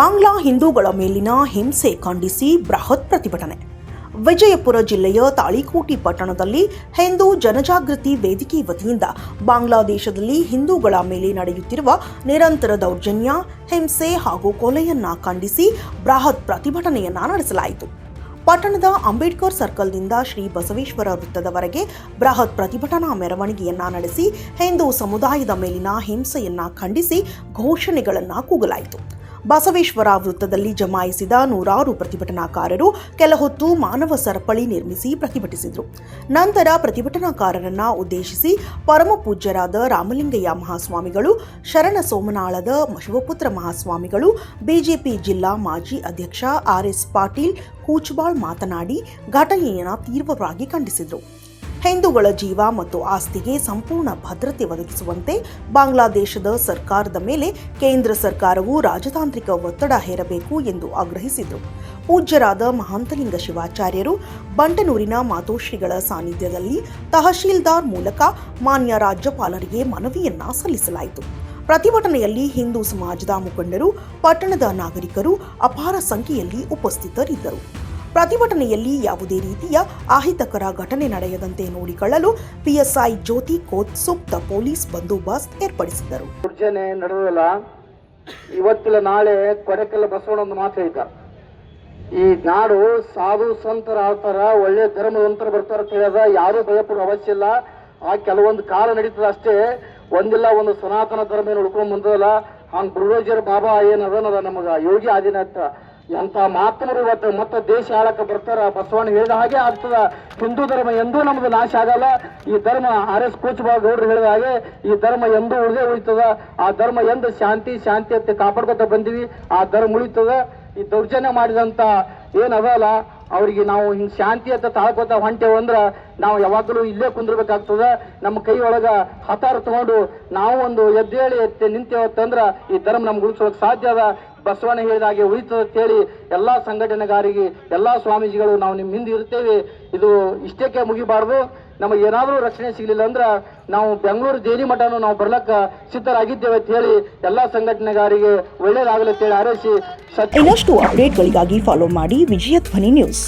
ಬಾಂಗ್ಲಾ ಹಿಂದೂಗಳ ಮೇಲಿನ ಹಿಂಸೆ ಖಂಡಿಸಿ ಬೃಹತ್ ಪ್ರತಿಭಟನೆ. ವಿಜಯಪುರ ಜಿಲ್ಲೆಯ ತಾಳಿಕೋಟಿ ಪಟ್ಟಣದಲ್ಲಿ ಹಿಂದೂ ಜನಜಾಗೃತಿ ವೇದಿಕೆ ವತಿಯಿಂದ ಬಾಂಗ್ಲಾದೇಶದಲ್ಲಿ ಹಿಂದೂಗಳ ಮೇಲೆ ನಡೆಯುತ್ತಿರುವ ನಿರಂತರ ದೌರ್ಜನ್ಯ, ಹಿಂಸೆ ಹಾಗೂ ಕೊಲೆಯನ್ನ ಖಂಡಿಸಿ ಬೃಹತ್ ಪ್ರತಿಭಟನೆಯನ್ನ ನಡೆಸಲಾಯಿತು. ಪಟ್ಟಣದ ಅಂಬೇಡ್ಕರ್ ಸರ್ಕಲ್ನಿಂದ ಶ್ರೀ ಬಸವೇಶ್ವರ ವೃತ್ತದವರೆಗೆ ಬೃಹತ್ ಪ್ರತಿಭಟನಾ ಮೆರವಣಿಗೆಯನ್ನ ನಡೆಸಿ ಹಿಂದೂ ಸಮುದಾಯದ ಮೇಲಿನ ಹಿಂಸೆಯನ್ನ ಖಂಡಿಸಿ ಘೋಷಣೆಗಳನ್ನು ಕೂಗಲಾಯಿತು. ಬಸವೇಶ್ವರ ವೃತ್ತದಲ್ಲಿ ಜಮಾಯಿಸಿದ ನೂರಾರು ಪ್ರತಿಭಟನಾಕಾರರು ಕೆಲ ಹೊತ್ತು ಮಾನವ ಸರಪಳಿ ನಿರ್ಮಿಸಿ ಪ್ರತಿಭಟಿಸಿದರು. ನಂತರ ಪ್ರತಿಭಟನಾಕಾರರನ್ನ ಉದ್ದೇಶಿಸಿ ಪರಮಪೂಜ್ಯರಾದ ರಾಮಲಿಂಗಯ್ಯ ಮಹಾಸ್ವಾಮಿಗಳು, ಶರಣ ಸೋಮನಾಳದ ಶಿವಪುತ್ರ ಮಹಾಸ್ವಾಮಿಗಳು, ಬಿಜೆಪಿ ಜಿಲ್ಲಾ ಮಾಜಿ ಅಧ್ಯಕ್ಷ ಆರ್.ಎಸ್. ಪಾಟೀಲ್ ಕೂಚ್ಬಾಳ್ ಮಾತನಾಡಿ ಘಟನೆಯನ್ನು ತೀವ್ರವಾಗಿ ಖಂಡಿಸಿದರು. ಹಿಂದೂಗಳ ಜೀವ ಮತ್ತು ಆಸ್ತಿಗೆ ಸಂಪೂರ್ಣ ಭದ್ರತೆ ಒದಗಿಸುವಂತೆ ಬಾಂಗ್ಲಾದೇಶದ ಸರ್ಕಾರದ ಮೇಲೆ ಕೇಂದ್ರ ಸರ್ಕಾರವು ರಾಜತಾಂತ್ರಿಕ ಒತ್ತಡ ಹೇರಬೇಕು ಎಂದು ಆಗ್ರಹಿಸಿದರು. ಪೂಜ್ಯರಾದ ಮಹಾಂತಲಿಂಗ ಶಿವಾಚಾರ್ಯರು ಬಂಟನೂರಿನ ಮಾತೋಶ್ರೀಗಳ ಸಾನ್ನಿಧ್ಯದಲ್ಲಿ ತಹಶೀಲ್ದಾರ್ ಮೂಲಕ ಮಾನ್ಯ ರಾಜ್ಯಪಾಲರಿಗೆ ಮನವಿಯನ್ನ ಸಲ್ಲಿಸಲಾಯಿತು. ಪ್ರತಿಭಟನೆಯಲ್ಲಿ ಹಿಂದೂ ಸಮಾಜದ ಮುಖಂಡರು, ಪಟ್ಟಣದ ನಾಗರಿಕರು ಅಪಾರ ಸಂಖ್ಯೆಯಲ್ಲಿ ಉಪಸ್ಥಿತರಿದ್ದರು. ಪ್ರತಿಭಟನೆಯಲ್ಲಿ ಯಾವುದೇ ರೀತಿಯ ಅಹಿತಕರ ಘಟನೆ ನಡೆಯದಂತೆ ನೋಡಿಕೊಳ್ಳಲು ಪಿಎಸ್ಐ ಜ್ಯೋತಿ ಕೋತ್ ಸೂಕ್ತ ಪೊಲೀಸ್ ಬಂದೋಬಸ್ತ್ ಏರ್ಪಡಿಸಿದ್ದರು. ನಡೆದಿಲ್ಲ, ಇವತ್ತಿಲ್ಲ ನಾಳೆ ಕೊಡೆಕಲ್ಲ ಬಸವಣ್ಣ ಒಂದು ಮಾತು ಹೇಳಿದ್ದ, ಈ ನಾಡು ಸಾಧು ಸಂತರ ಆಳ್ತಾರ, ಒಳ್ಳೆ ಧರ್ಮವಂತರು ಬರ್ತಾರ ತಿಳಿಯದ, ಯಾರು ಭಯಪಡುವ ಅವಶ್ಯ ಇಲ್ಲ. ಆ ಕೆಲವೊಂದು ಕಾಲ ನಡೀತದ ಅಷ್ಟೇ, ಒಂದಿಲ್ಲ ಒಂದು ಸನಾತನ ಧರ್ಮ ಏನು ಉಳ್ಕೊಂಡ್ ಬಂದದಲ್ಲ. ಹಂಗ ಗುರುರಾಜರ ಬಾಬಾ ಏನದ ನಮಗ ಯೋಗಿ ಆದಿನಾಥ ಎಂತ ಮಾತವರು ಇವತ್ತು ಮತ್ತೆ ದೇಶ ಆಳಕ್ಕೆ ಬರ್ತಾರ. ಬಸವಣ್ಣ ಹೇಳಿದ ಹಾಗೆ ಆಗ್ತದ. ಹಿಂದೂ ಧರ್ಮ ಎಂದೂ ನಮ್ದು ನಾಶ ಆಗಲ್ಲ. ಈ ಧರ್ಮ ಆರ್.ಎಸ್. ಕೂಚ್ಬಾಳ್ ಗೌಡ್ರು ಹೇಳಿದ ಹಾಗೆ ಈ ಧರ್ಮ ಎಂದೂ ಉಳಿದೇ ಉಳಿತದ. ಆ ಧರ್ಮ ಎಂದು ಶಾಂತಿ ಅಂತ ಕಾಪಾಡ್ಕೊತ ಬಂದಿವಿ. ಆ ಧರ್ಮ ಉಳಿತದ. ಈ ದೌರ್ಜನ್ಯ ಮಾಡಿದಂತ ಏನದಲ್ಲ ಅವ್ರಿಗೆ ನಾವು ಹಿಂಗ್ ಶಾಂತಿ ಅಂತ ತಾಳ್ಕೊತ ಹೊಂಟೇವು ಅಂದ್ರ ನಾವು ಯಾವಾಗಲೂ ಇಲ್ಲೇ ಕುಂದಿರ್ಬೇಕಾಗ್ತದ. ನಮ್ಮ ಕೈ ಒಳಗ ಹತಾರ ತಗೊಂಡು ನಾವು ಒಂದು ಎದ್ದೇಳಿ ನಿಂತೇವತ್ತಂದ್ರ ಈ ಧರ್ಮ ನಮ್ಗೆ ಉಳಿಸೋಕ್ ಸಾಧ್ಯ ಅದ. ಬಸವಣ್ಣ ಹೇಳಿದ ಹಾಗೆ ಉಳಿತದ ಅಂತೇಳಿ ಎಲ್ಲಾ ಸಂಘಟನೆಗಾರಿಗೆ, ಎಲ್ಲಾ ಸ್ವಾಮೀಜಿಗಳು ನಾವು ನಿಮ್ಮ ಹಿಂದೆ ಇರ್ತೇವೆ. ಇದು ಇಷ್ಟಕ್ಕೆ ಮುಗಿಬಾರ್ದು. ನಮಗೆ ಏನಾದರೂ ರಕ್ಷಣೆ ಸಿಗಲಿಲ್ಲ ಅಂದ್ರ ನಾವು ಬೆಂಗಳೂರು ಜೈಲಿ ಮಠನು ನಾವು ಬರ್ಲಕ್ಕ ಸಿದ್ಧರಾಗಿದ್ದೇವೆ ಅಂತ ಹೇಳಿ ಎಲ್ಲಾ ಸಂಘಟನೆಗಾರಿಗೆ ಒಳ್ಳೇದಾಗಲಿ ಅಂತ ಹೇಳಿ ಹಾರೈಸಿ. ಇನ್ನಷ್ಟು ಅಪ್ಡೇಟ್ಗಳಿಗಾಗಿ ಫಾಲೋ ಮಾಡಿ ವಿಜಯ ಧ್ವನಿ ನ್ಯೂಸ್.